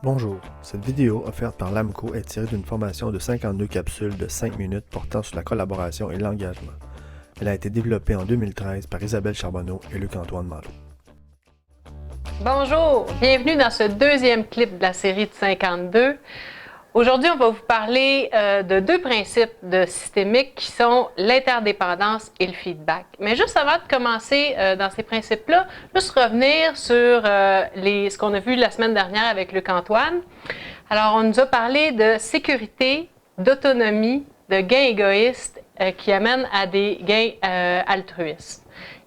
Bonjour, cette vidéo offerte par l'AMCO est tirée d'une formation de 52 capsules de 5 minutes portant sur la collaboration et l'engagement. Elle a été développée en 2013 par Isabelle Charbonneau et Luc-Antoine Malo. Bonjour, bienvenue dans ce deuxième clip de la série de 52. Aujourd'hui, on va vous parler de deux principes de systémique qui sont l'interdépendance et le feedback. Mais juste avant de commencer dans ces principes-là, juste revenir sur ce qu'on a vu la semaine dernière avec Luc-Antoine. Alors, on nous a parlé de sécurité, d'autonomie, de gains égoïstes qui amènent à des gains altruistes.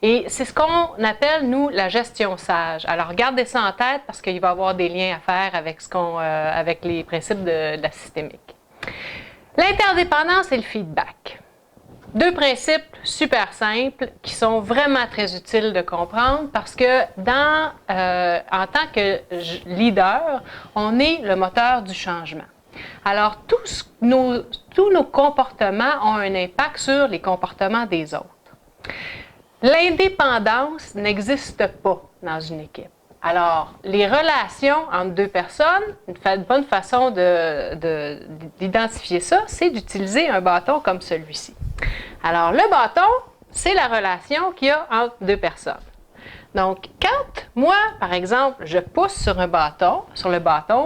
Et c'est ce qu'on appelle, nous, la gestion sage. Alors, gardez ça en tête parce qu'il va y avoir des liens à faire avec, avec les principes de la systémique. L'interdépendance et le feedback. Deux principes super simples qui sont vraiment très utiles de comprendre parce que en tant que leader, on est le moteur du changement. Alors, tous nos comportements ont un impact sur les comportements des autres. L'indépendance n'existe pas dans une équipe. Alors, les relations entre deux personnes, une bonne façon d'identifier ça, c'est d'utiliser un bâton comme celui-ci. Alors, le bâton, c'est la relation qu'il y a entre deux personnes. Donc, quand moi, par exemple, je pousse sur le bâton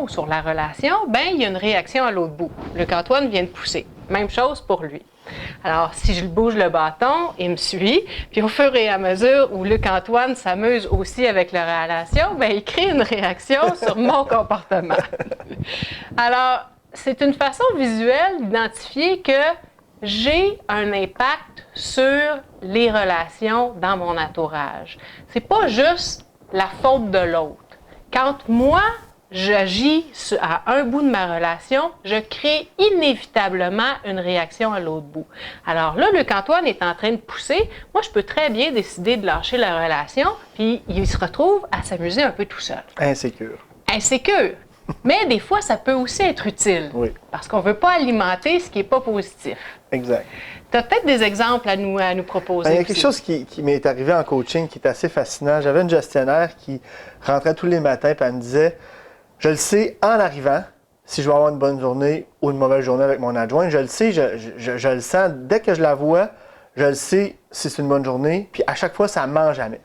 ou sur la relation, bien, il y a une réaction à l'autre bout. Luc-Antoine vient de pousser. Même chose pour lui. Alors, si je bouge le bâton, il me suit, puis au fur et à mesure où Luc-Antoine s'amuse aussi avec la relation, bien, il crée une réaction sur mon comportement. Alors, c'est une façon visuelle d'identifier que j'ai un impact sur les relations dans mon entourage. C'est pas juste la faute de l'autre. Quand moi, j'agis à un bout de ma relation, je crée inévitablement une réaction à l'autre bout. Alors là, Luc-Antoine est en train de pousser. Moi, je peux très bien décider de lâcher la relation, puis il se retrouve à s'amuser un peu tout seul. Insécure. Insécure. Mais des fois, ça peut aussi être utile. Oui. Parce qu'on ne veut pas alimenter ce qui n'est pas positif. Exact. Tu as peut-être des exemples à nous proposer. Il y a quelque chose qui m'est arrivé en coaching qui est assez fascinant. J'avais une gestionnaire qui rentrait tous les matins et elle me disait « Je le sais en arrivant si je vais avoir une bonne journée ou une mauvaise journée avec mon adjoint. Je le sais, je le sens. Dès que je la vois, je le sais si c'est une bonne journée. Puis à chaque fois, ça ne ment jamais. »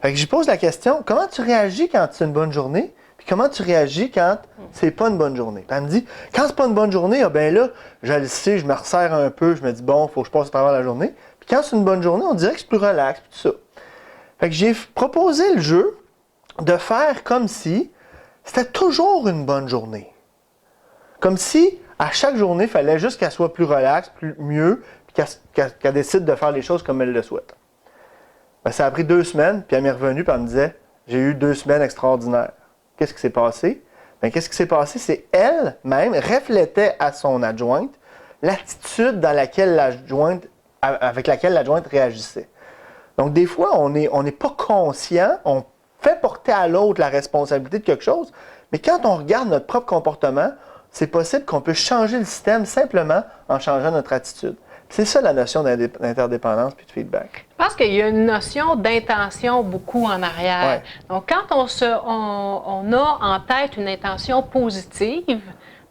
Fait que je pose la question « Comment tu réagis quand c'est une bonne journée? Puis comment tu réagis quand c'est pas une bonne journée? » Puis elle me dit, quand c'est pas une bonne journée, ah ben là, je le sais, je me resserre un peu, je me dis, bon, il faut que je passe à travers la journée. Puis quand c'est une bonne journée, on dirait que c'est plus relax, puis tout ça. Fait que j'ai proposé le jeu de faire comme si c'était toujours une bonne journée. Comme si, à chaque journée, il fallait juste qu'elle soit plus relaxe, mieux, puis qu'elle décide de faire les choses comme elle le souhaite. Ben, ça a pris 2 semaines, puis elle m'est revenue, puis elle me disait, j'ai eu 2 semaines extraordinaires. Qu'est-ce qui s'est passé? Bien, qu'est-ce qui s'est passé? C'est elle-même reflétait à son adjointe l'attitude avec laquelle l'adjointe réagissait. Donc, des fois, on n'est pas conscient, on fait porter à l'autre la responsabilité de quelque chose, mais quand on regarde notre propre comportement, c'est possible qu'on peut changer le système simplement en changeant notre attitude. C'est ça la notion d'interdépendance puis de feedback. Je pense qu'il y a une notion d'intention beaucoup en arrière. Ouais. Donc, quand on a en tête une intention positive,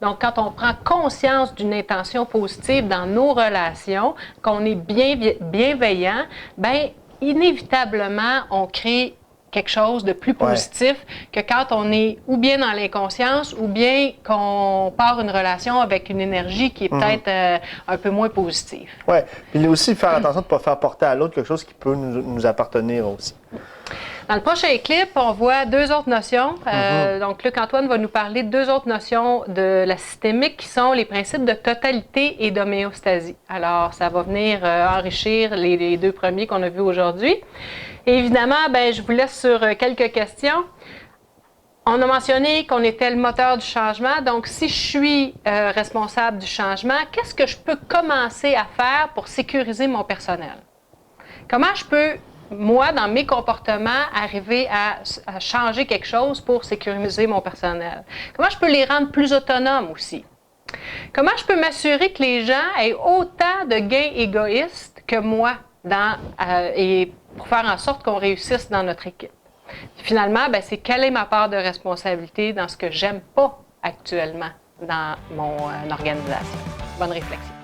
donc quand on prend conscience d'une intention positive dans nos relations, qu'on est bienveillant, bien, inévitablement, on crée quelque chose de plus positif que quand on est ou bien dans l'inconscience ou bien qu'on part une relation avec une énergie qui est peut-être un peu moins positive. Oui, puis aussi faire attention de ne pas faire porter à l'autre quelque chose qui peut nous appartenir aussi. Dans le prochain clip, on voit 2 autres notions. Donc, Luc-Antoine va nous parler de 2 autres notions de la systémique qui sont les principes de totalité et d'homéostasie. Alors, ça va venir enrichir les 2 premiers qu'on a vus aujourd'hui. Et évidemment, bien, je vous laisse sur quelques questions. On a mentionné qu'on était le moteur du changement. Donc, si je suis responsable du changement, qu'est-ce que je peux commencer à faire pour sécuriser mon personnel? Comment je peux, moi, dans mes comportements, arriver à changer quelque chose pour sécuriser mon personnel? Comment je peux les rendre plus autonomes aussi? Comment je peux m'assurer que les gens aient autant de gains égoïstes que moi et pour faire en sorte qu'on réussisse dans notre équipe. Finalement, ben, c'est quelle est ma part de responsabilité dans ce que j'aime pas actuellement dans mon organisation. Bonne réflexion.